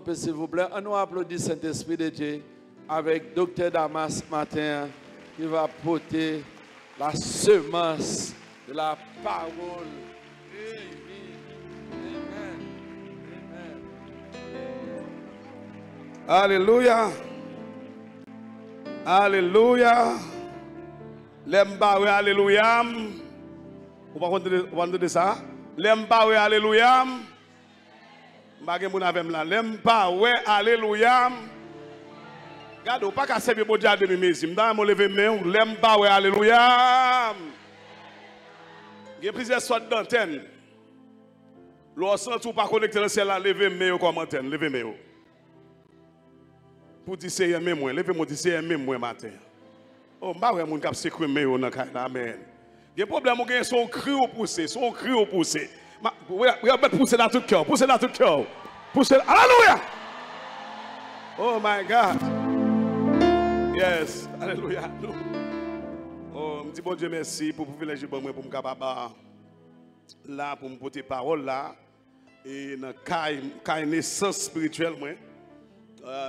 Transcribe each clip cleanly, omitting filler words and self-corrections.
camper, s'il vous plaît. On nous applaudit Saint-Esprit de Dieu avec Dr. Damas matin qui va porter la semence de la parole. Amen. Amen. Alléluia. Alléluia. Lemba, oui, alléluia. Vous va entendre ça? Lemba, oui, alléluia. Bagay moun avem la. Lemba, oui, alléluia. Gade, ou pas qu'à servir bon Dieu à demi-mesi. M'dan mon lever main, lemba, oui, alléluia. Il y a plusieurs sortes d'antennes. Lorsque vous pas connecté dans celle-là, levez main comme antenne, levez main. Pour dire c'est un même moi, levez-moi dire c'est un même moi matin. Oh, bah ouais, mon cap c'est crème dans la amen. Il y a problème, on son cri au pousser, son cri au pousser. Regarde pousser dans tout cœur, pousser dans tout cœur. Pousser, alléluia. Oh my God. Yes, alléluia. Oh, me dis bon Dieu merci pour privilégier pour moi pour me capable là pour me porter parole là et dans caille naissance spirituelle moi.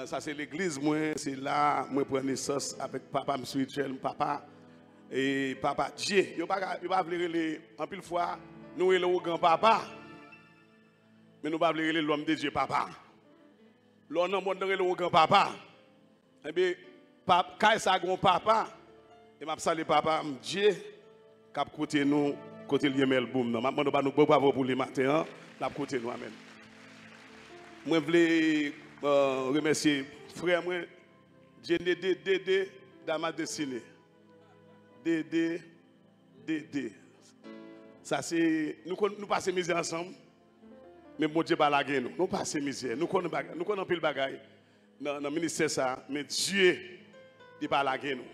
Ça c'est l'église moi, c'est là moi prendre naissance avec papa spirituel, papa et papa Dieu. Yo pas vouloir en pile fois nous le grand papa. Mais nous pas vouloir l'homme de Dieu papa. L'homme dans monde le grand papa. Eh bien papa ça grand papa et m'a saluer papa Dieu cap côté nous côté Liemel boum non. M'a demande pas nous bravo pour le matin, la côté nous amen. Moi voulais remercier frère moi Dédé dans ma destinée. Dédé. Ça c'est nous passer misère ensemble. Mais bon Dieu pas laguer nous. Nous passer misère. Nous connaissons pile bagaille dans le ministère ça, mais Dieu il pas laguer nous.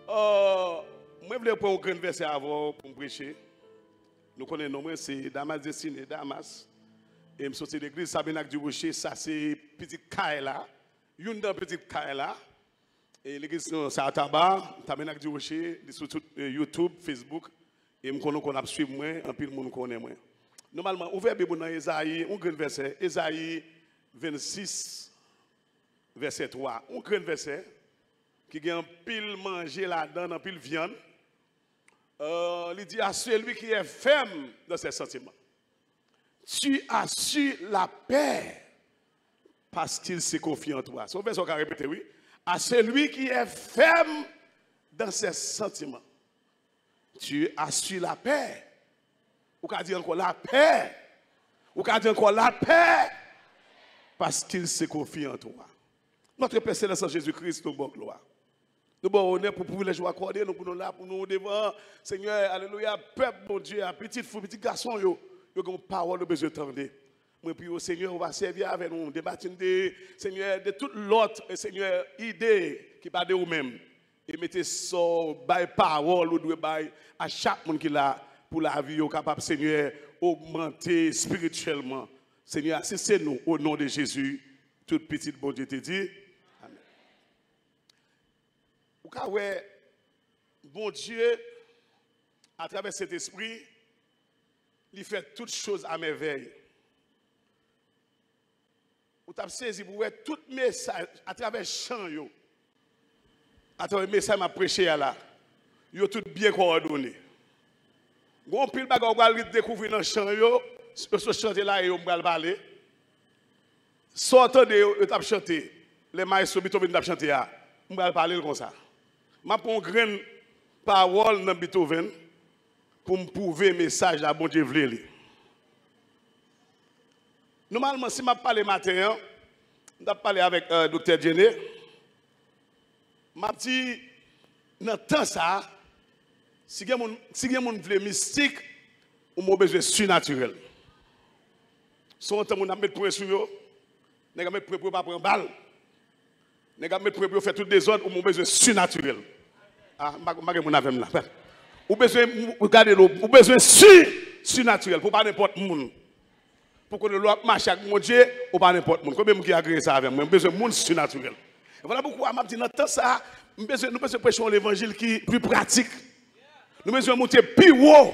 Moi voulais prendre un grand verset avant pour me prêcher. Nous connaissons moi c'est Damas destinée Damas. Et je sorti de l'église Sabenak du Rocher, ça c'est petit caille là. Une dans petite caille là. Et l'église c'est à Tabar, Sabenak du Rocher, sur YouTube, Facebook. Et je connais qu'on a suivi moi, un peu de monde connaît moi. Normalement, ouvert Bible dans Ésaïe, un grand verset, Ésaïe 26, verset 3. Un grand verset qui a un pile manger là-dedans, un pile viande. Il dit à celui qui est ferme dans ses sentiments. Tu as su la paix parce qu'il s'est confié en toi. C'est un verset qu'on a répété, oui. À celui qui est ferme dans ses sentiments. Tu as su la paix. Ou qu'a dit encore la paix. Ou qu'a dit encore la paix parce qu'il s'est confié en toi. Notre Père Céleste Jésus-Christ, nous bon gloire. Nous bon honneur pour pouvoir les jouer accorder, nous pour nous là, pour nous devant. Seigneur, alléluia, peuple, bon Dieu, petit fou, petit garçon, yo ont une parole de besoin d'entendre. Moi, puis au Seigneur, on va servir avec nous, débattre Seigneur, de toute l'autre, Seigneur, idée qui pas de vous-même. Et mettez ça, by parole, ou de à chaque monde qui l'a pour la vie, capable, Seigneur, augmenter spirituellement. Seigneur, assistez-nous au nom de Jésus. Toute petite bon Dieu te dit. Amen. Ou ka ouais, bon Dieu, à travers cet esprit, il fait toutes choses à merveille. Vous avez saisi pour voir tout message à travers chant, à travers le message que je prêché là, vous tout bien coordonné. Gon pile bagay va découvrir dans chant ce chanter là et on va parler. Sortant de yo t'a chanter, les maestros Beethoven t'a chanter on va parler comme ça. M'a prend graine parole dans Beethoven pour me prouver message à bon Dieu vle. Normalement si m'a parler matin, m'a parler avec docteur Jenny. M'a dit dans temps ça si quelqu'un veut mystique, on a besoin de surnaturel. Son temps on a mettre point sur yo, on a mettre point pour pas prendre balle. On a mettre point pour faire tout désordre, on a besoin de surnaturel. Ah, je mon avec là. Ou besoin regarder l'eau, ou besoin surnaturel pour pas n'importe monde. Pour que le loi marche avec mon Dieu, ou pas n'importe monde. Combien qui agrée ça avec moi, besoin de monde surnaturel. Voilà pourquoi m'a dit dans temps ça, nous besoin prêcher l'évangile qui est plus pratique. Nous besoin monter plus haut.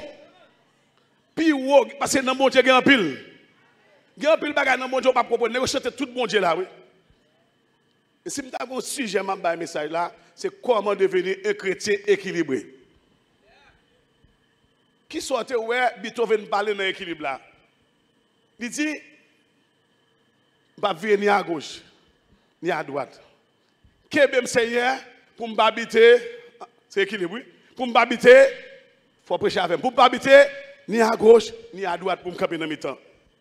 Parce que dans mon Dieu il y a un pile. Il y a un peu de bagages dans mon Dieu, pas proposer, nous chanter tout bon Dieu là, oui. Et si nous avons un sujet, un message là, c'est comment devenir un chrétien équilibré. Qui sortait, ouais, Beethoven parler dans l'équilibre là. Il dit, pas venir ni à gauche, ni à droite. Qu'est-ce que Seigneur, pour m'habiter, c'est équilibré. Pour m'habiter, il faut prêcher avec. Pour m'habiter, ni à gauche, ni à droite, pour me camper dans mes temps.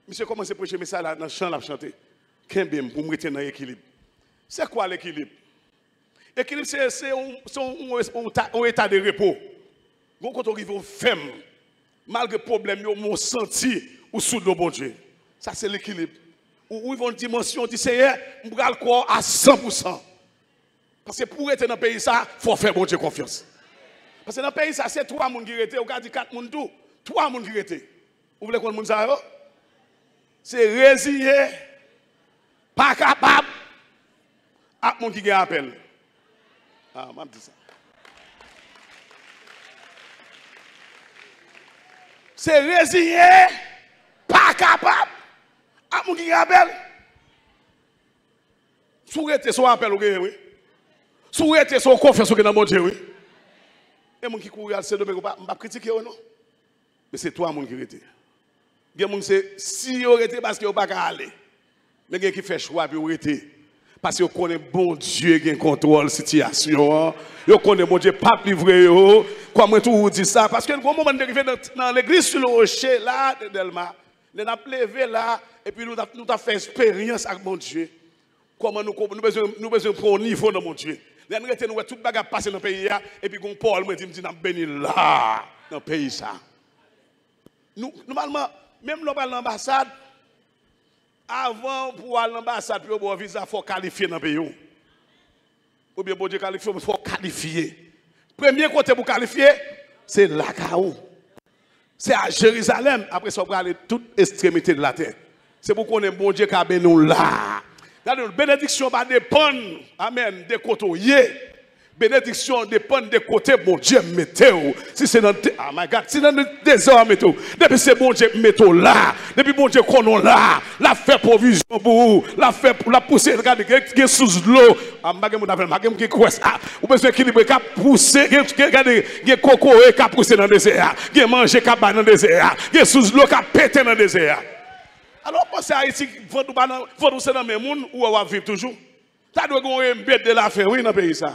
Monsieur commence à prêcher, mais ça là, dans le chant, là, chanter. Qu'est-ce pour me retenir dans l'équilibre? C'est quoi l'équilibre? L'équilibre, c'est un état de repos. Quand on arrive au femme, malgré les problèmes, on senti ou sous le bon Dieu. Ça, c'est l'équilibre. Où ils vont une dimension, on dit, Seigneur, je vais le croire à 100%. Parce que pour être dans le pays, ça, il faut faire bon Dieu confiance. Parce que dans le pays, ça, c'est 3 personnes qui restent. On a dit 4 personnes tout. 3 personnes qui restent. Vous voulez qu'on monde ça? C'est résigné, pas capable, à mon qui a appel. Ah, je dis ça. C'est résigné, pas capable, à mon qui a appel. Souhaitez son appel, oui. Souhaitez son confiance dans mon Dieu, oui. Et mon qui court, c'est de me pas critiquer ou non. Mais c'est toi, mon qui était. Si vous êtes parce que vous n'avez pas aller, mais qui fait choix pour vous parce que vous connaissez bon Dieu qui contrôle la situation. Vous connaissez bon Dieu, pas livré. Comment tout vous dit ça? Parce que le moment où arrivé dans l'église sur le rocher, là, de Delma, nous avons levé là, et puis nous avons fait expérience avec mon Dieu. Comment nous besoin prendre un niveau dans mon Dieu. Nous avons tout le bagage passé dans le pays, et puis Paul me dit, nous avons béni là, dans le pays. Normalement, même l'ambassade, avant pour aller à l'ambassade, pour avoir un visa, il faut qualifier dans le pays. Ou bien, pour Dieu qualifier, il faut qualifier. Premier côté pour qualifier, c'est la Kaou. C'est à Jérusalem. Après ça, on va aller toute extrémité de la terre. C'est pour qu'on ait bon Dieu qui a béni nous là. La bénédiction va dépendre, amen, des côtés. Bénédiction dépend des côtés, bon Dieu, mettez-vous. Si c'est dans oh my God, si dans le désert, mettez-vous. Depuis c'est bon Dieu, mettez-vous là. Depuis bon Dieu, qu'on est là. La fait provision pour vous. La fait pour la pousser. Regardez, qui est sous l'eau. Qui est quoi ça? Vous besoin d'équilibrer, qui a poussé. Regardez, qui est coco, qui a poussé dans le désert. Qui est mangé, qui a dans le désert. Qui est sous l'eau, qui a pété dans le désert. Alors, pensez à ici, vous c'est dans le même monde où on va vivre toujours. Ça doit être une bête de la fin, oui, dans le pays ça.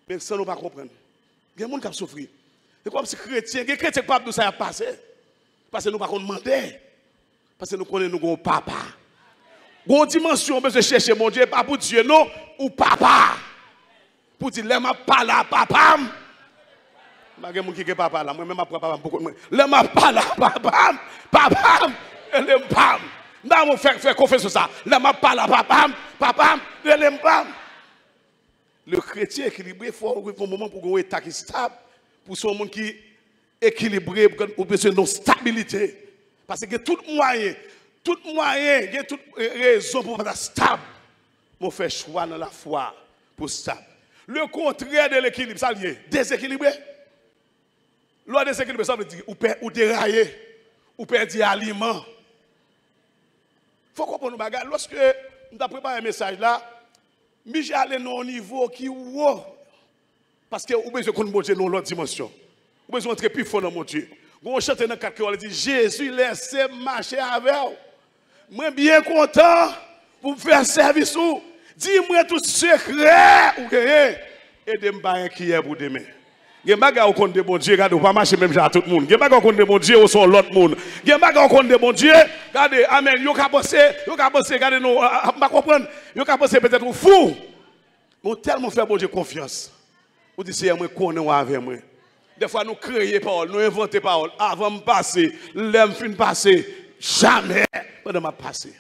Mais ça, nous ne pouvons pas comprendre. Il y a des gens qui souffrent. C'est comme si les chrétiens ne savent pas d'où ça a passé. Parce que nous ne pouvons pas demander. Parce que nous connaissons nos papa. Une dimension, on peut chercher mon Dieu, pas pour Dieu, non, ou papa. Pour dire, les ma pas là, papa. Je ne sais pas qui est papa là, moi-même, je papa beaucoup. Les ma pas là, papa. Papa. Et les pam. Nous faire confiance sur ça. Les ma pas là, papa. Papa. Et les pam. Le chrétien équilibré, il faut un moment pour un état qui stable, pour son monde qui est équilibré, pour besoin de stabilité. Parce que tout moyen, il y a toute raison pour être stable. On fait choix dans la foi pour stable. Le contraire de l'équilibre, ça lié, déséquilibré. L'autre déséquilibré, ça veut dire ou dérailler, ou perdre des aliments. Il faut comprendre nos bagages. Lorsque nous avons préparé un message là, mais j'ai allé dans un niveau qui est haut. Parce que vous besoin de monter dans l'autre dimension. Vous besoin d'entrer plus fort dans mon Dieu. Vous chantez dans 4 on dit Jésus laisse marcher avec vous. Moi bien content pour faire service. Dis-moi tout secret ou gagnez. Et de me pas inquiet pour demain. Gen baga au compte de bon Dieu, regardez, ou pas marcher même à tout le monde. Gen baga au compte de bon Dieu, ou sont l'autre monde. Gen baga au compte de bon Dieu, regardez, amen, yo ka penser, regardez, nous, pas comprendre, yo ka penser peut-être fou. Mais tellement fait bon Dieu confiance. Vous dites, c'est moi connais avec moi. Des fois, nous créons parole, nous inventons parole. Avant de passer, l'aime fin passer, jamais pendant ma passer.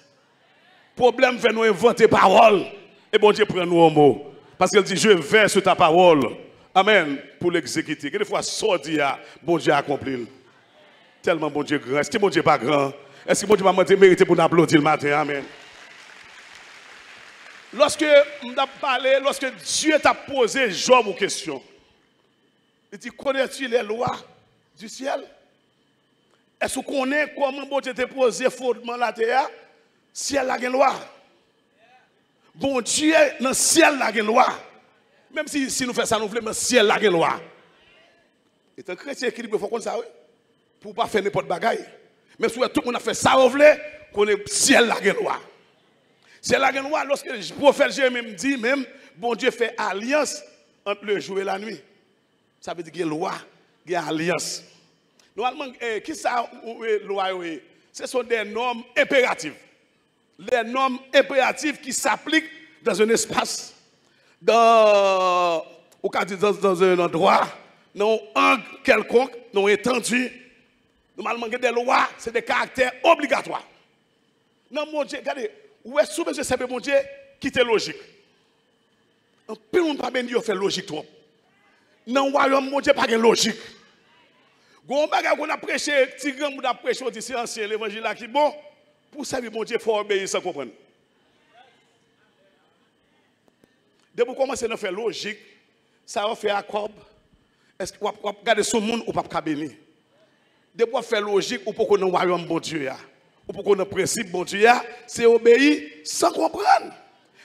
Problème fait nous inventer parole. Et bon Dieu prend nous au mot. Parce qu'il dit, je verse sur ta parole. Amen. Pour l'exécuter. Des fois, sortir, bon Dieu accompli. Tellement bon Dieu grand. Est-ce que bon Dieu pas grand? Est-ce que bon Dieu va mériter pour nous applaudir le matin? Amen. Lorsque Dieu t'a posé Job une question, il dit, connais-tu les lois du ciel? Est-ce qu'on connaît comment bon Dieu te posé fondement la terre? Ciel la gen loi. Bon Dieu, dans le ciel la gen loi. Même si nous faisons ça, nous voulons, mais ciel la gen loi. Et un chrétien équilibré, il faut qu'on ça, oui. Pour ne pas faire n'importe bagaille. Mais si tout le monde a fait ça, vous voulez, qu'on est ciel la gen loi. Ciel la gen loi, lorsque le prophète Jérémie me dit, même, bon Dieu fait alliance entre le jour et la nuit. Ça veut dire qu'il y a loi, il y a alliance. Normalement, qui ça, loi? Ce sont des normes impératives. Les normes impératives qui s'appliquent dans un espace, dans un endroit, dans un angle quelconque, dans un étendu. Normalement, des lois, c'est des caractères obligatoires. Non, mon Dieu, regardez, où est-ce que je sais, mon Dieu, qui est logique? Un peu, on ne peut pas dire faire logique trop. Non, mon Dieu, pas de logique. Gon bagay qu'on a prêché, petit grand monde a prêché au c'est ancien l'évangile là qui bon pour servir mon Dieu faut obéir sans comprendre. Dès que vous commencez à faire logique, ça va faire accord. Est-ce que vous regardez son monde ou pas bénir? Dès que vous faire logique ou pour qu'on ait royaume bon Dieu ya, ou pour qu'on ait principe bon Dieu ya, c'est obéir sans comprendre.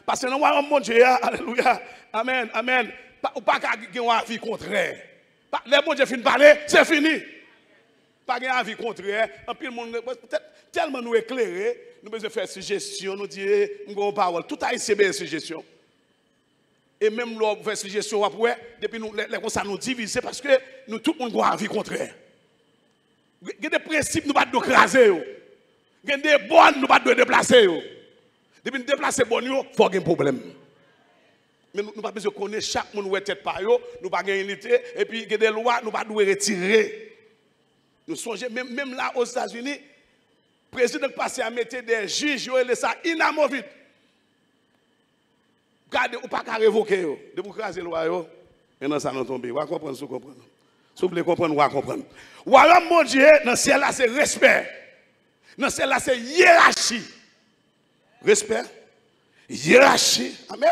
Parce que dans le royaume bon Dieu ya, alléluia, amen, amen, ou pas qu'il y ait un avis contraire. Les bon Dieu fin de parler, c'est fini. Pas de avis contraire. En plus, peut-être tellement nous éclairer, nous devons faire suggestion, nous dire, nous avons parole. Tout a essayé de suggestion. Et même nous faire suggestion après, depuis nous, ça nous divise, parce que nous, tout le monde a un avis contraire. Il y a des principes, nous ne pouvons pas écraser. Il y a des bonnes, nous ne pouvons pas déplacer. Depuis nous déplacer les bonnes, il faut qu'il y ait un problème. Mais nous ne pouvons pas besoin de connaître chaque monde où est tête par eux, nous ne pouvons pas gagner unité, et puis il y a des lois, nous ne pouvons pas retirer. Nous songez, même là aux États-Unis, le président passé à mettre des juges, il est ça inamovible. Regardez, ou pas qu'à révoquer, de vous craser la loi, maintenant ça nous tombe. Vous comprenez, vous comprenez. Si vous voulez comprendre, vous comprenez. Royaume mon Dieu, dans le ciel là, c'est respect. Dans le ciel là, c'est hiérarchie. Respect, hiérarchie. Amen.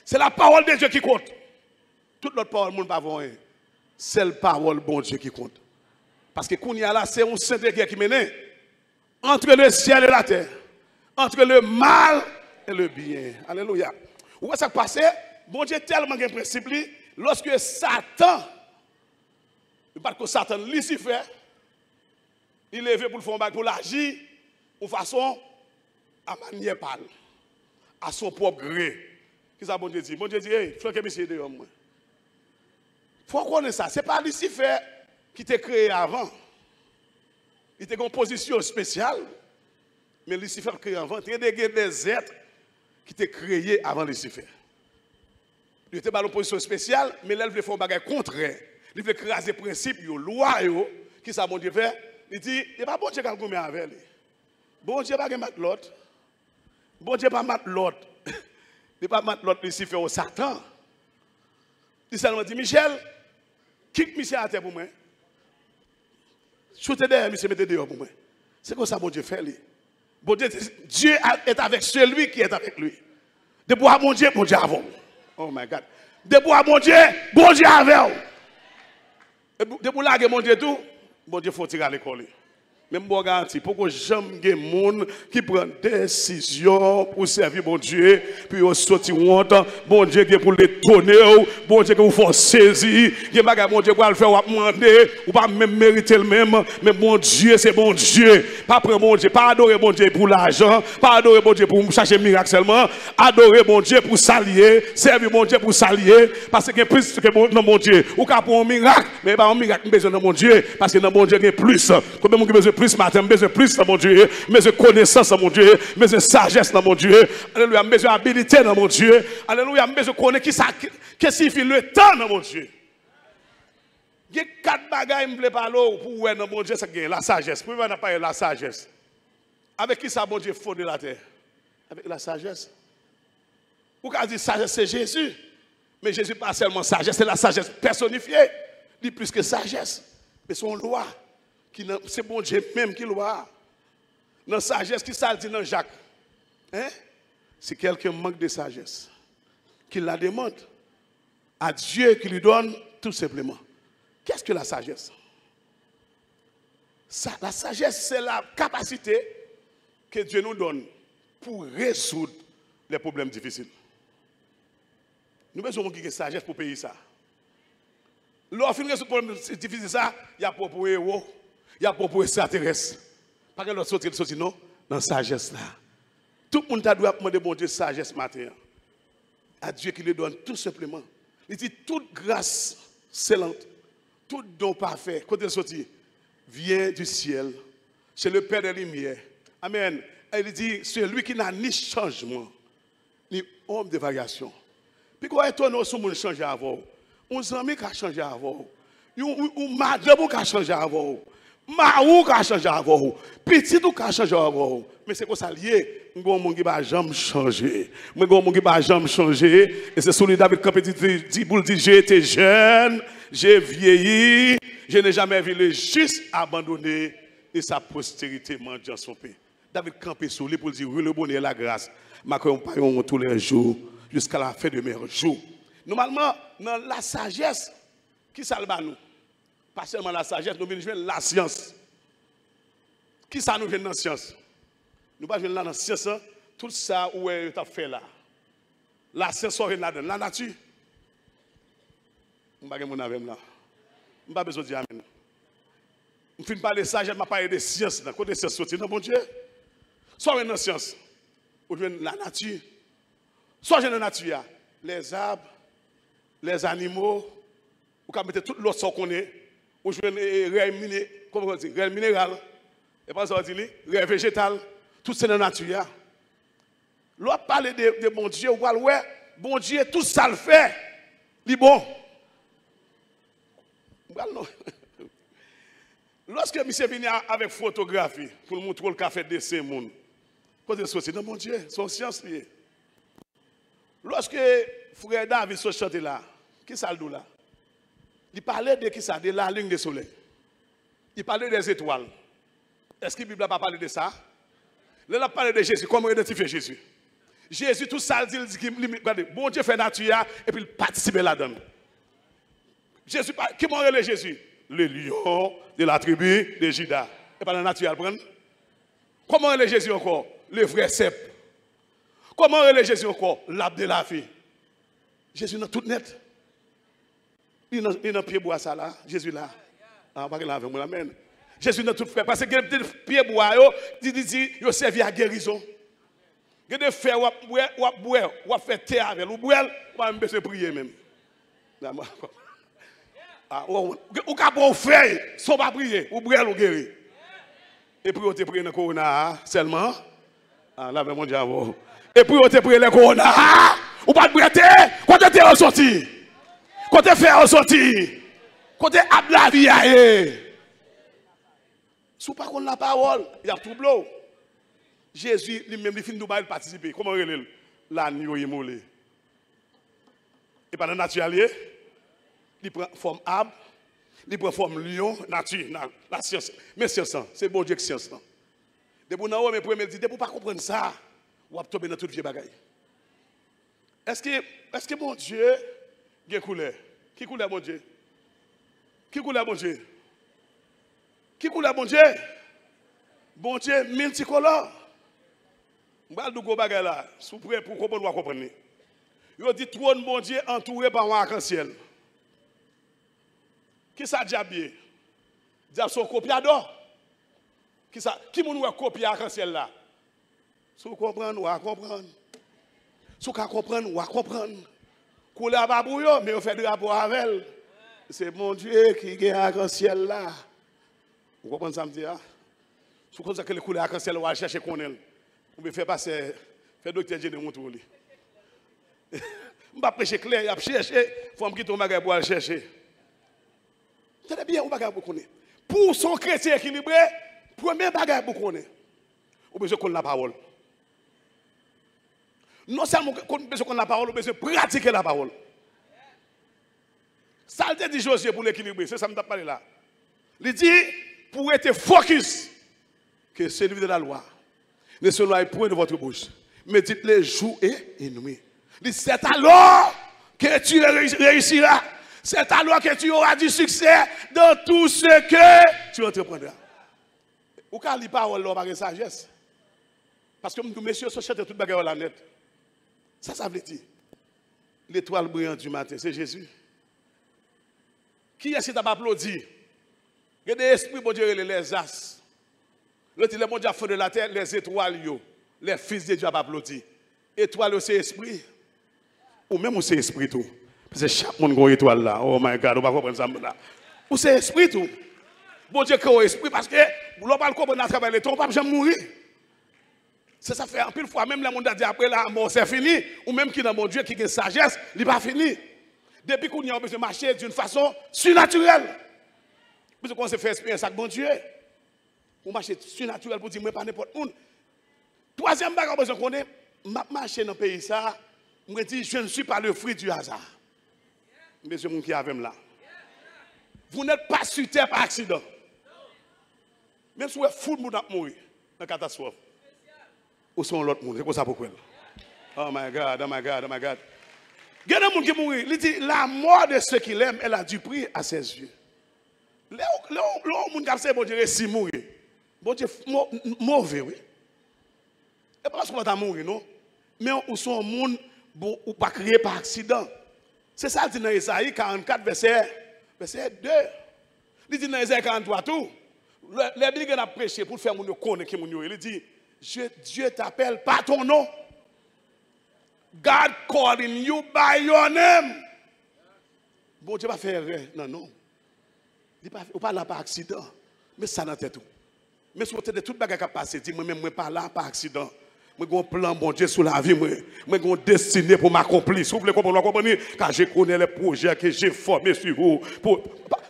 C'est la parole de Dieu qui compte. Toute l'autre parole, le monde pas voir. C'est la parole bon Dieu qui compte. Parce que Kounia là, c'est un saint de guerre qui mène entre le ciel et la terre, entre le mal et le bien. Alléluia. Où est-ce que ça passe? Bon Dieu tellement un principe, lorsque Satan, pas que Satan, Lucifer, il est levé pour le faire pour l'agir de façon à manière pâle, à son propre gré. Qu'est-ce que bon Dieu dit? Bon Dieu dit, hey, flanquez monsieur de homme. Il faut connaître ça. Ce n'est pas Lucifer qui t'a créé avant. Il était en position spéciale. Mais Lucifer créé avant. Il y a des êtres qui étaient créés avant Lucifer. Il était en position spéciale, mais là, il voulait faire un bagage contraire. Il voulait craser les principes, les lois, qui ça bon Dieu fait. Il dit, il n'y a pas bon Dieu qui a commis avec lui. Bon Dieu n'a pas mettre l'autre. Bon Dieu n'a pas mettre l'autre. Il n'a pas mettre l'autre Lucifer au Satan. Il seulement dit, Michel, quitte Michel à terre pour moi. Choutez derrière, Michel, mettez dehors pour moi. C'est comme ça bon Dieu fait. Bon Dieu est avec celui qui est avec lui. De boire mon Dieu avant. Oh my God. De boire mon Dieu avec. De boire laguer mon Dieu tout, bon Dieu faut tirer à l'école. Même bon garanti, pourquoi jamais des gens qui prennent des décisions pour servir bon Dieu, puis ils sortent honte, bon Dieu qui pour les tonner, bon Dieu qui vous faut saisir, qui bagage bon Dieu pour le faire ou demander, ou pas même mériter le même, mais bon Dieu c'est bon Dieu, pas prendre bon Dieu, pas adorer bon Dieu pour l'argent, pas adorer bon Dieu pour chercher miracle seulement, adorer bon Dieu pour s'allier, servir bon Dieu pour s'allier, parce que plus que bon, non bon Dieu, ou qu'à pour un miracle, mais pas un miracle besoin de bon Dieu, parce que dans bon Dieu il y a plus, combien de besoin plus matin, besoin plus dans mon Dieu, besoin connaissance dans mon Dieu, besoin sagesse dans mon Dieu, alléluia, besoin habilité dans mon Dieu, alléluia, besoin connaître qui ça, que signifie le temps dans mon Dieu. Il y a 4 bagages qui me plaît parler pour voir dans mon Dieu, c'est la sagesse. Pour moi, on n'a pas la sagesse. Avec qui ça, mon Dieu, fondé la terre? Avec la sagesse. Ou quand on dit sagesse, c'est Jésus. Mais Jésus pas seulement sagesse, c'est la sagesse personnifiée. Il dit plus que sagesse. Mais son loi. C'est bon Dieu même qui l'a. Dans la sagesse, qui ça dit dans Jacques? Hein? Si quelqu'un manque de sagesse, qu'il la demande à Dieu qui lui donne tout simplement. Qu'est-ce que la sagesse? La sagesse, c'est la capacité que Dieu nous donne pour résoudre les problèmes difficiles. Nous avons besoin de sagesse pour payer ça. Lorsqu'on résout les problèmes difficiles, il y a propre héros, il y a propre extraterrestre. Pas que l'autre sorti non, dans la sagesse là. Tout le monde doit demander bon Dieu sagesse matin. À Dieu qui le donne tout simplement. Il dit toute grâce excellente, tout don parfait, quand il sorti, vient du ciel, c'est le Père des Lumières. Amen. Il dit, c'est lui qui n'a ni changement, ni homme de variation. Puis quand on est monde changer avant, un ami qui a changé avant, un madame qui a changé avant, Maou qui a changé avant, petit qui a changé avant. Mais c'est quoi ça lié? Mon monde qui va jamais changer. Mon monde qui va jamais changer. Et c'est celui David Campé dit pour dire j'ai été jeune, j'ai vieilli, je n'ai jamais vu le juste abandonné et sa postérité mendiant son pays. David Campé sur lui pour dire oui le bonheur et la grâce m'accompagneront tous les jours jusqu'à la fin de mes jours. Normalement dans la sagesse qui salve nous. Pas seulement la sagesse, nous venons jouer la science. Qui ça nous vient dans la science? Nous ne venons pas dans la science, tout ça où tu as fait là. La science sort là-dedans. La nature. Je ne sais pas mon avec là. Je n'ai pas besoin de dire amen. Je ne finis pas de sagesse, je ne parle de science. Côté science sorti, non, bon Dieu. Soit dans la science, ou la nature. Soit dans la nature, les arbres, les animaux, ou quand mettre tout l'autre sort qu'on est. Ou je viens réel minéral, et pas ça dit, réel végétal, tout c'est dans la nature. L'on parle de bon Dieu, ou ouais, bon Dieu, tout ça le fait, il est bon. Lorsque monsieur vient avec photographie, pour montrer le café de ces monde, quand il sorti, non, bon Dieu, son science liée. Lorsque frère David se chanté là, qui ça le dit là? Il parlait de qui ça? De la ligne du soleil. Il parlait des étoiles. Est-ce que la Bible n'a pas parlé de ça? Là, il a parlé de Jésus. Comment identifier Jésus? Jésus, tout ça, il dit que bon Dieu fait nature et puis il participe là-dedans. Jésus, comment est Jésus? Le lion de la tribu de Juda. Et pas la nature, elle prend. Comment est Jésus encore? Le vrai cep. Comment est Jésus encore? L'arbre de la vie. Jésus n'a tout net. Il n'a pied bois ça là, Jésus là. Ah, pas qu'il avec moi, amen. Jésus n'a tout fait. Parce que les pieds bois, il servi à guérison. Il a fait, ou fait terre avec ou boire, ou même besoin prier même. Ou quand on fait, sans pas prier, ou boire ou guérir. Et puis on te prie dans le corona seulement. Ah, là, mon diable. Et puis on te prie le corona, ou pas de prêter, quand tu es ressorti. Quand tu fais ressortir, quand tu as la vie, si tu n'as pas la parole, il y a tout blanc. Jésus, lui-même, il finit de participer. Comment il est l'agneau est molé? Et pas dans la nature, il prend forme arbre, il prend forme lion, nature, la science. Mais science, c'est bon Dieu que science. De bon haut, mais pour me dire, de pour pas comprendre ça, on va tomber dans toute vieille bagaille. Est-ce que bon Dieu quelle couleur? Qui couleur, mon Dieu? Qui couleur, mon Dieu? Qui couleur, mon Dieu? Bon Dieu, multicolore. Je vais vous dire là, si vous prêt pour comprendre, vous comprenez. Il dit trône, bon Dieu, entouré par un arc-en-ciel. Qui ça, diable? Diable, son copiador. Qui ça? Qui m'a copié arc-en-ciel là? Si vous comprenez, vous comprenez. Si vous comprenez, vous comprenez. Couleur pas bouillon, mais on fait du rapport avec elle. C'est mon Dieu qui gagne arc-en-ciel là. Vous comprenez ça me dit? Si vous comprenez que les couleurs arc-en-ciel, on va chercher qu'on est. On peut faire passer, faire docteur Géné Montouli. Je ne vais pas prêcher clair, il y a chercher, il faut me quitter au magasin pour aller chercher. C'est bien, on va connaître. Pour son chrétien équilibré, premier bagage pour connaître. On besoin qu'on la parole. Non seulement qu'on besoin qu'on la parole, on besoin pratiquer la parole. Ça le dit Josué pour l'équilibrer, c'est ça que je parlé là. Il dit, pour être focus, que celui de la loi ne se loie point de votre bouche, mais dites-le jour et nuit. Il dit, c'est alors que tu réussiras, c'est alors que tu auras du succès dans tout ce que tu entreprendras. Ou quand il parle, on pas de sagesse. Parce que nous, messieurs, sont chantés tout le bagage la net. Ça veut dire. L'étoile brillante du matin, c'est Jésus. Qui est-ce qui t'a applaudi? Il y a des esprits, bon Dieu, les as. Le bon Dieu a fait de la terre, les étoiles, les fils de Dieu a applaudi. Étoile, c'est esprit. Ou même, c'est esprit tout. Parce que chaque monde a une étoile là. Oh my God, on va comprendre ça là. Ou c'est esprit tout. Bon Dieu, créé esprit parce que, vous ne pouvez pas comprendre à travers les temps, on ne peut pas mourir. Ça fait un pile fois, même le monde a dit après la mort, c'est fini. Ou même qui dans mon Dieu, qui a une sagesse, il n'est pas fini. Depuis qu'on a besoin de marcher d'une façon surnaturelle. Parce qu'on se fait expérience avec mon Dieu. On marche surnaturel pour dire, moi, pas n'importe où. Troisième bagage, on a besoin qu'on ait, marcher dans le pays, ça, je dis, je ne suis pas le fruit du hasard. Monsieur, mon qui avec là. Vous n'êtes pas sur terre par accident. Même si vous êtes fou de mourir dans la catastrophe. Ou sont l'autre monde, c'est quoi ça pourquoi? Oh my God, oh my God, oh my God. Il y a des gens qui mourent. Il dit, la mort de ceux qui l'aiment, elle a du prix à ses yeux. Les gens qui ont bon Dieu, si mourir. Bon Dieu, mauvais, oui. Et pas parce qu'on va mourir, non? Mais on sont un monde ou pas créé par accident. C'est ça dit dans Isaïe 44, verset 2. Il dit dans Isaïe 43 tout. Les Bibles a prêché pour faire mon connaître qui mon. Il dit, Dieu t'appelle par ton nom. God calling you by your name. Bon Dieu va faire erreur. Non, non. Il ne pas là par accident. Mais ça n'a pas tout. Mais si vous avez tout le bagage qui passe, dis moi même moi pas là par accident. Moi j'ai un plan bon Dieu sur la vie, moi j'ai une destinée pour m'accomplir. Si vous voulez comprendre, car je connais les projets que j'ai formés sur vous.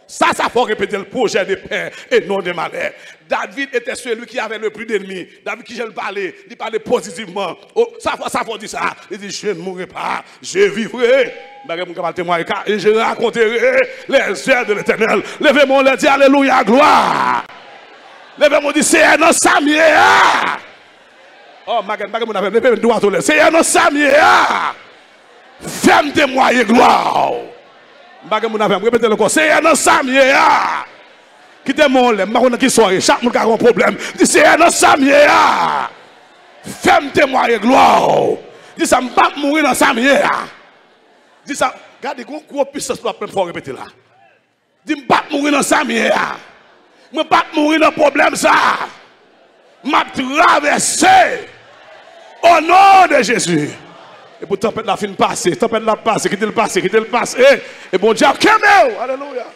Ça faut répéter le projet de paix et non de malheur. David était celui qui avait le plus d'ennemis. David qui je le parlais, il parlait positivement. Oh, ça faut dire ça. Il dit je ne mourrai pas, je vivrai. Et je raconterai les œuvres de l'Éternel. Levez-moi le dit alléluia, gloire. Levez-moi dit c'est un Samuel. Oh, levez-moi droit au lait. C'est un Samuel. Ferme témoin gloire. Répétez le corps. C'est un Samuel. Qui te mon lait, qui soirée, chaque monde a un problème. Dis c'est un Samuel. Ferme témoin gloire. Dis ça me pas mourir dans Samuel. Dis ça, regardez, gros puissance pour faut répéter là. Dis me pas mourir dans Samuel. Me pas mourir dans problème ça. M'a traversé au nom de Jésus. Et pour tempête la fin passer, tempête la passer, quitter le passer, quitter le passer. Et bon Dieu, alléluia.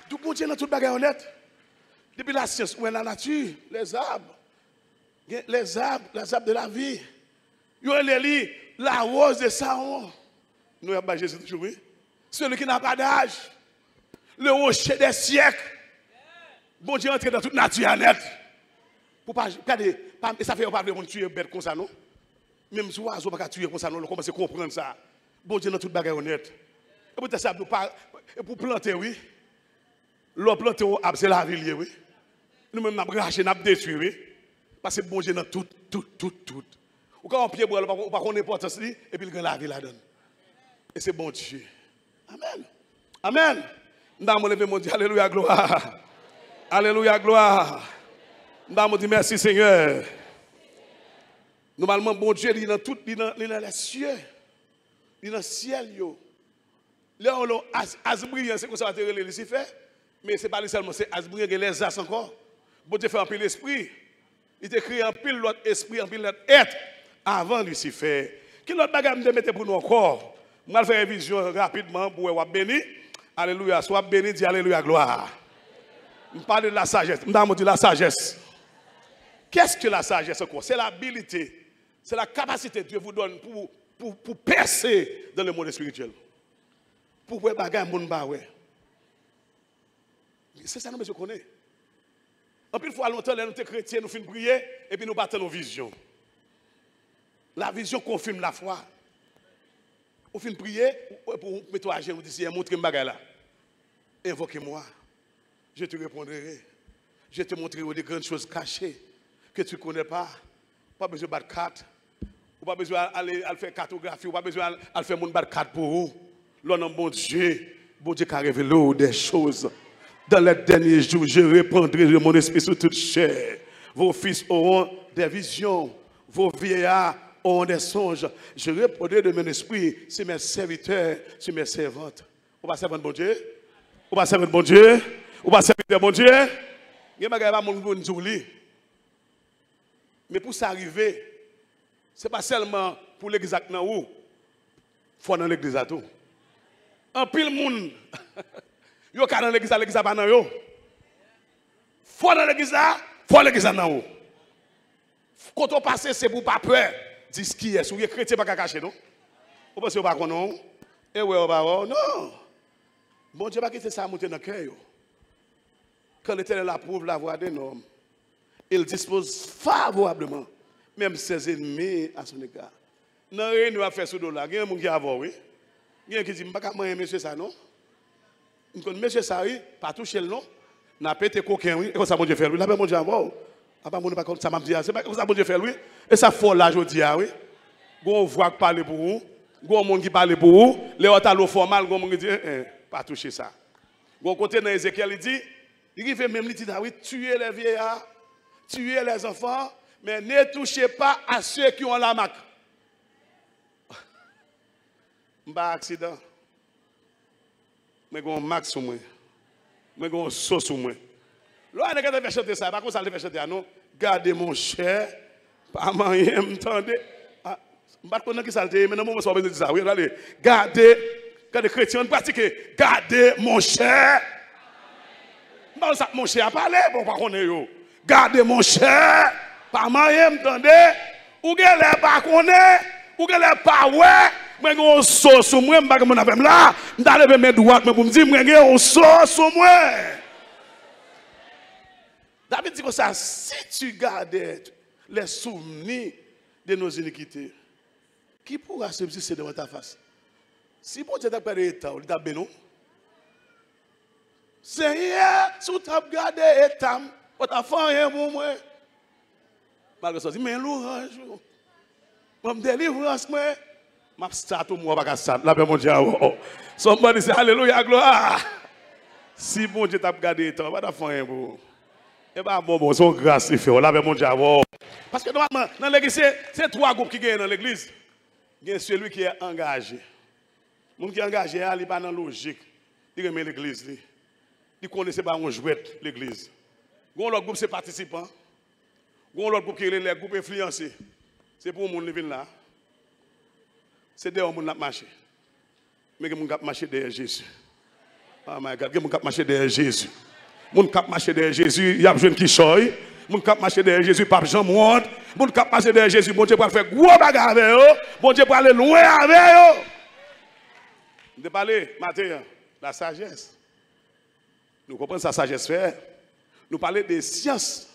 Tout bon Dieu dans toute bagarre honnête. Depuis la science, où est la nature, les arbres de la vie. Yo les la rose de Saron. Nous avons Jésus toujours, oui. Celui qui n'a pas d'âge. Le rocher des siècles. Bon Dieu entre dans toute nature nette. Pour pas ça fait pas de tuer bête comme ça non. Même si oiseau pas tuer comme ça non, on commence à comprendre ça. Bon Dieu dans toute bagarre honnête. Et pour ça pour planter oui. L'on planter c'est la ville oui. Nous même n'a raché n'a détruit oui. Parce que bon Dieu dans tout. Ou quand on pied bois on pas connaît importance et puis il gagne la vie là-dedans. Et c'est bon Dieu. Amen. Amen. Nous lever mon Dieu, alléluia, gloire. Alléluia, gloire. Nous dit merci Seigneur. Normalement, bon Dieu, il est dans tout, il est dans les cieux. Il est dans le ciel. Là, on a Asbrian, c'est comme ça que Lucifer. Mais ce n'est pas seulement, c'est Asbrian qui les as encore. Bon Dieu fait un pile l'esprit. Il a créé un pile l'autre esprit, un pile l'autre être avant Lucifer. Quel autre bagage me mettre pour nous encore? Je vais faire une vision rapidement pour vous bénir. Alléluia. Sois béni, dis alléluia, gloire. Je parle de la sagesse. Je dis la sagesse. Qu'est-ce que la sagesse? C'est l'habilité. C'est la capacité que Dieu vous donne pour percer dans le monde spirituel. Pour voir les choses. C'est ça que je connais. En plus, fois longtemps, nous sommes chrétiens, nous finissons prier et puis nous battons nos visions. La vision confirme la foi. Au fin de prier, pour mettre à genoux, vous montrez-moi là. Invoquez-moi. Je te répondrai. Je te montrerai des grandes choses cachées que tu ne connais pas. Pas besoin de battre 4. Ou pas besoin d'aller faire cartographie. Ou pas besoin de faire mon battre 4 pour vous. L'on a bon Dieu. Bon Dieu qui a révélé des choses Dans les derniers jours, je répandrai de mon esprit sur toute chair. Vos fils auront des visions, vos vieillards auront des songes. Je répondrai de mon esprit sur mes serviteurs, sur mes servantes. On va servir bon Dieu? On va servir bon Dieu? On va servir bon Dieu? Il y a pas mon mais pour ça arriver, ce n'est pas seulement pour l'église où il faut dans l'église à tout. En pile monde, il y a dans l'église à pas dans yo. Faut dans l'église là, faut l'église à dans. Quand on passe, c'est pour pas peur. Dis ce qui est, si vous êtes chrétien, pas cacher non. Vous pensez pas qu'on non? Et ouais, on va non. Bon Dieu, pas quitter ça monter dans le cœur. Quand l'Éternel approuve la voie d'un homme, il dispose favorablement, même ses ennemis à son égard. Dans rien nous a fait ce dos-là. Il y a un monde qui a vu, oui. Il y a un qui dit, je ne peux pas monsieur ça, non? Monsieur ça, oui, pas toucher le nom. N'a pas été coquin, oui. Et comme ça, mon Dieu fait, oui. Là, mon Dieu a vu. Ah, pas mon Dieu, ça m'a dit, c'est pas comme ça, mon Dieu fait, oui. Et ça, faut là, je dis, oui. Gon voix qui parle pour vous. Gon monde qui parle pour vous. Les autres, l'eau formal, gon monde qui dit, pas toucher ça. Gon côté dans Ézéchiel, il fait même, il dit, oui, tuer les vieillards. Tuer les enfants, mais ne touchez pas à ceux qui ont la marque. Je n'ai pas accident. Je suis un max sur moi. Je suis un sauce sur moi. Là, on a fait chanter ça. Par contre, ça fait chanter à nous. Gardez mon cher. Pas moyen, m'entendez. Je ne sais pas qui ça le dit, mais non, je ne sais pas dire ça. Oui, allez. Gardez, quand les chrétiens pratiquent, gardez mon cher. Mon cher a parlé, bon, pas qu'on est. Gardez mon cher, pas moyen, m'entendez? Ou qu'elle est pas connaît, ou qu'elle est pas ouais, mais on sauce sur moi, m'pas comme on a fait là, d'aller mes droites, mais pour me dire, moi on sauce sur moi. David dit comme ça, si tu gardes les souvenirs de nos iniquités, qui pourra subsister devant ta face? Si bon Dieu t'a perdu l'état, il t'a béni. Seigneur, si tu as gardé l'état, on t'a fait rien pour moi. Malgré ça, mais l'orange, je me délivrance, moi. Je start moi, pas start. Là, mon Dieu, somebody say Alléluia, gloire. Si bon Dieu t'a gardé l'état, on va faire rien pour moi. Et bien, bon, son grâce, il fait. Là, mon Dieu, parce que normalement, dans l'église, c'est trois groupes qui gagnent dans l'église. Il y a celui qui est engagé. Le monde qui est engagé, il n'est pas dans la logique. Il remet l'église. Il connaît pas un jouet l'église. L'autre groupe, c'est participant. L'autre groupe qui est les groupes influencés. C'est pour le monde qui là. C'est derrière le monde qui marche. Mais il y a des gens qui marchent derrière Jésus. Oh my God, il y a des gens qui marchent derrière Jésus. Les gens qui marchent derrière Jésus, il y a des gens qui choient. Les gens qui marchent derrière Jésus, Pape Jean Monde. Les gens qui marchent derrière Jésus, bon Dieu va faire gros bagarre avec eux. Bon Dieu va aller loin avec eux. De parler, Matthieu, la sagesse. Nous comprenons sa sagesse faire. Nous parlons des sciences.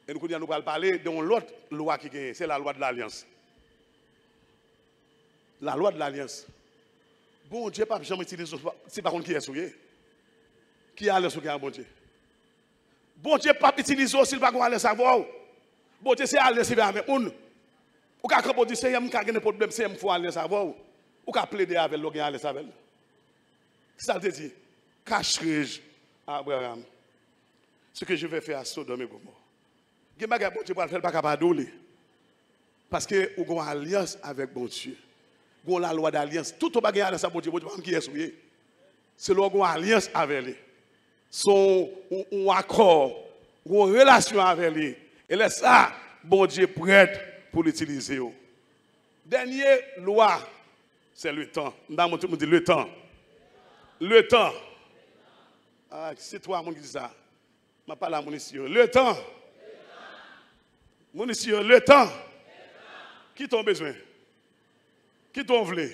Et nous allons parler de l'autre loi qui est, c'est la loi de l'alliance. La loi de l'alliance. Bon Dieu, pas jamais utilisé, c'est pas contre qui est souillé. Qui a le souillé à bon Dieu? Bon Dieu, pas utiliser aussi, pas qu'on savoir. Bon Dieu, c'est aller servir avec nous. Ou quand on dit, c'est un problème, c'est un faut aller savoir. Ou quand plaider avec l'autre, aller savoir. Ça te dit, cacherai-je à Abraham ce que je vais faire à Sodome et Gomorrhe. Je ne vais pas faire pas capable. Parce que vous avez une alliance avec bon Dieu. Vous avez la loi d'alliance. Tout le monde a alliance avec bon Dieu. Bon Dieu, qui est souillé. C'est là vous avez une alliance avec lui. Son accord, une relation avec lui. Et là, ça, bon Dieu prête pour l'utiliser. Dernière loi, c'est le temps. Tout le monde dit le temps. Le temps. Ah, c'est toi, mon qui dit ça. Je parle à mon ici. Le temps. Mon ici, le temps. Qui t'ont besoin? Qui t'ont voulu?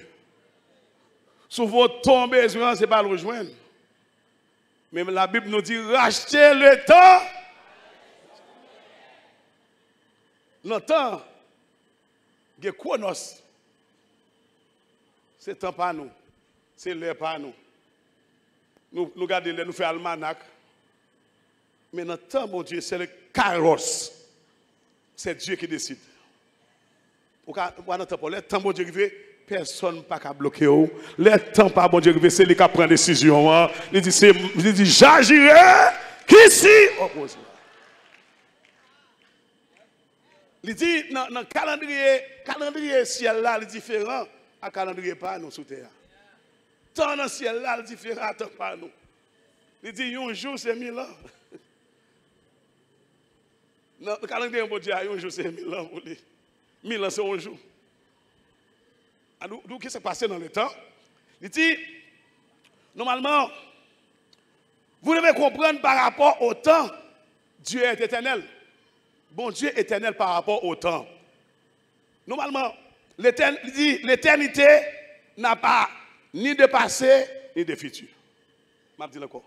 Souvent, ton besoin, ce n'est pas le rejoindre. Mais la Bible nous dit racheter le temps. Le temps, il y a chronos. C'est temps pas nous. C'est l'heure pas nous. Nous regardons, nous faisons almanach. Mais notre temps, mon Dieu, c'est le kairos. C'est Dieu qui décide. Le temps, mon Dieu, personne pas qu'à bloquer. Le temps pas bon Dieu, c'est lui qui prend décision. Il dit, j'agirai, qui si oppose. Il dit, dans le calendrier ciel là, il est différent à calendrier pas nous sous terre. Tant dans le ciel là, il est différent à tant pas nous. Il dit, un jour c'est 1000 ans. Dans le calendrier, bon Dieu, un jour c'est 1000 ans pour lui. 1000 ans c'est un jour. Alors, qu'est-ce qui s'est passé dans le temps? Il dit, normalement, vous devez comprendre par rapport au temps, Dieu est éternel. Bon Dieu est éternel par rapport au temps. Normalement, l'éternité n'a pas ni de passé, ni de futur. Je vais dire encore.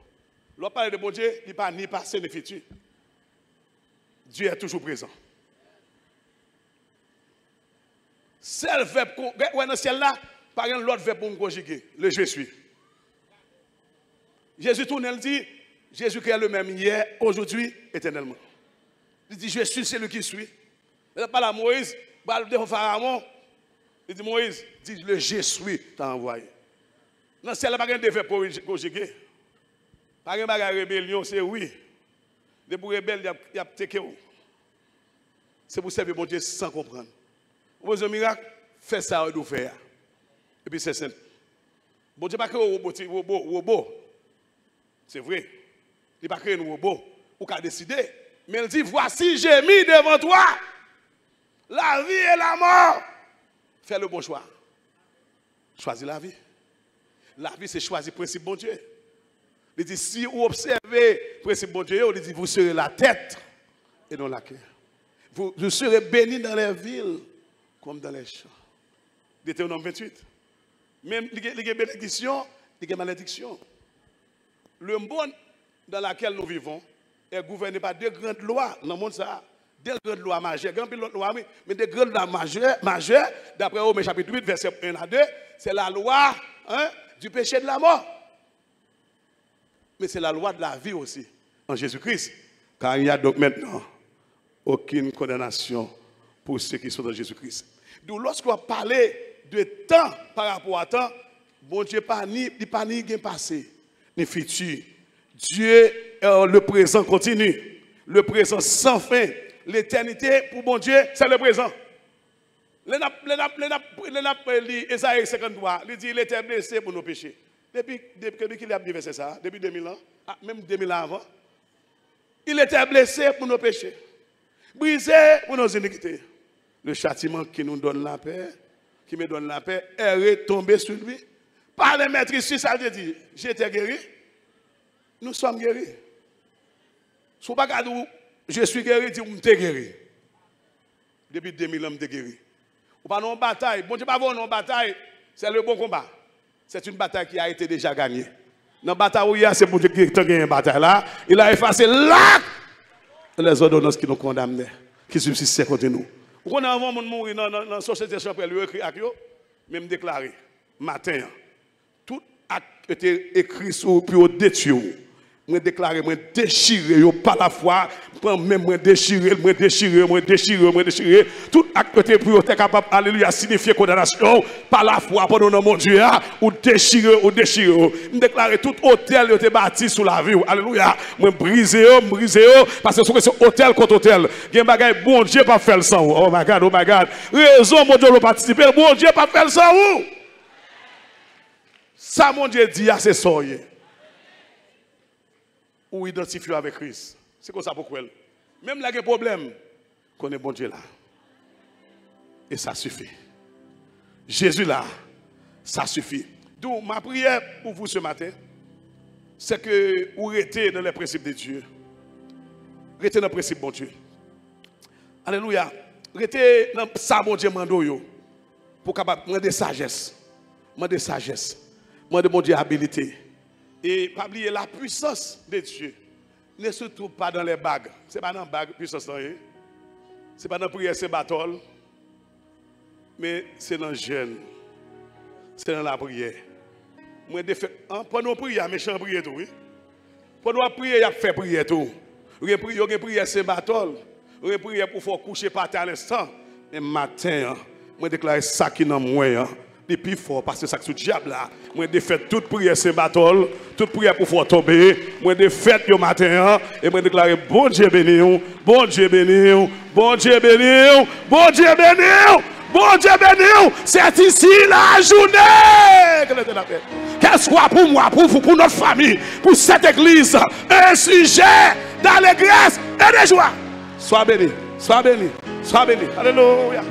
Lorsqu'on parle de bon Dieu, il n'y a pas ni passé, ni futur. Dieu est toujours présent. Seul verbe, dans le ciel là, par exemple, l'autre verbe pour nous conjuguer, le je suis. Jésus tourne et dit, Jésus qui est le même hier, aujourd'hui, éternellement. Il dit, je suis celui qui suis. Il parle à Moïse, il parle de Pharaon. Il dit, Moïse, dit, le je suis t'a envoyé. Dans le ciel là, pas de verbe pour conjuguer. Par exemple, la rébellion, c'est oui. Les pour rebelles, il y a teke ou. C'est pour servir mon Dieu sans comprendre. Vous avez un miracle, faites ça ou faire. Et puis c'est simple. Bon Dieu pas créé un robot. C'est vrai. Il n'a pas créé un robot. Ou qu'a décidé. Mais il dit, voici j'ai mis devant toi la vie et la mort. Fais le bon choix. Choisis la vie. La vie, c'est choisir le principe bon Dieu. Il dit, si vous observez le principe bon Dieu, il dit, vous serez la tête et non la queue. Vous serez bénis dans les villes comme dans les champs. Deutéronome 28. Même les bénédictions, les malédictions. Le monde dans lequel nous vivons est gouverné par deux grandes lois dans le monde. Deux grandes lois majeures. Mais deux grandes lois majeures, d'après Romains chapitre 8, verset 1 à 2, c'est la loi du péché de la mort. Mais c'est la loi de la vie aussi, en Jésus-Christ. Car il n'y a donc maintenant aucune condamnation pour ceux qui sont dans Jésus-Christ. Donc lorsqu'on parle de temps par rapport à temps, bon Dieu pas ni passé, ni futur. Dieu, le présent continue. Le présent sans fin. L'éternité pour bon Dieu, c'est le présent. Esaïe 53, il dit, il était blessé pour nos péchés. Depuis qu'il a dit ça, depuis 2000 ans, même 2000 ans avant, il était blessé pour nos péchés, brisé pour nos iniquités. Le châtiment qui nous donne la paix, qui me donne la paix, est retombé sur lui. Par les maîtres ici, ça veut dire, j'étais guéri, nous sommes guéris. Si vous ne regardez où je suis guéri, dites vous êtes guéri. Depuis 2000 ans, je suis guéri. Vous ne parlez pas de bataille, bon Dieu, pas de bataille, c'est le bon combat. C'est une bataille qui a été déjà gagnée. Dans la bataille où il y a, c'est pour Dieu qui a gagné une bataille là. Il a effacé là les ordonnances qui nous condamnaient, qui subsistaient contre nous. Quand on a avant de mourir dans la société championnat, lui écrit avec eux, même déclaré, matin, tout acte était écrit sur puis détruit. Moi déclaré, moi déchiré, par la foi, même moi déchiré. Tout acte pour être capable, alléluia, signifier condamnation par la foi, pour nous, mon Dieu, ou déchiré. Je déclaré tout hôtel était bâti sous la vie, alléluia. Moi brisé, parce que c'est hôtel contre hôtel. Il y a un bagage, bon Dieu, pas faire le sang. Oh my God. Raison, mon Dieu, de participer, bon Dieu, pas faire le sang. Ça, mon Dieu, dit, c'est ça. Ou identifier avec Christ. C'est comme ça pourquoi. Même là, il y a un problème. Qu'on est bon Dieu là. Et ça suffit. Jésus là, ça suffit. Donc, ma prière pour vous ce matin, c'est que vous restez dans les principes de Dieu. Restez dans le principe bon Dieu. Alléluia. Restez dans ça, bon Dieu, mando pour capable demander sagesse. Demander sagesse. Demander bon Dieu habilité. Et pas oublier la puissance de Dieu. Ne se trouve pas dans les bagues. Ce n'est pas dans les bagues, puissance. Ce n'est pas dans la prière, c'est battle. Mais c'est dans le jeûne. C'est dans la prière. Moi, pour nous prier, méchant prier tout. Pour nous prier, il y a fait prier tout. Il y a prière, c'est battle. Il y a prière pour faire coucher par terre à l'instant. Et matin, moi déclare ça qui n'a moins. depuis fort parce que ça sous diable là. Moi défait toute prière c'est battle, toute prière pour faire tomber. Moi défait le matin et moi déclarer bon Dieu béni, bon Dieu béni, bon Dieu béni, bon Dieu béni. Bon Dieu béni, c'est ici la journée. Qu'elle soit pour moi, pour vous, pour notre famille, pour cette église, un sujet d'allégresse et de joie. Sois béni, sois béni, sois béni. Alléluia.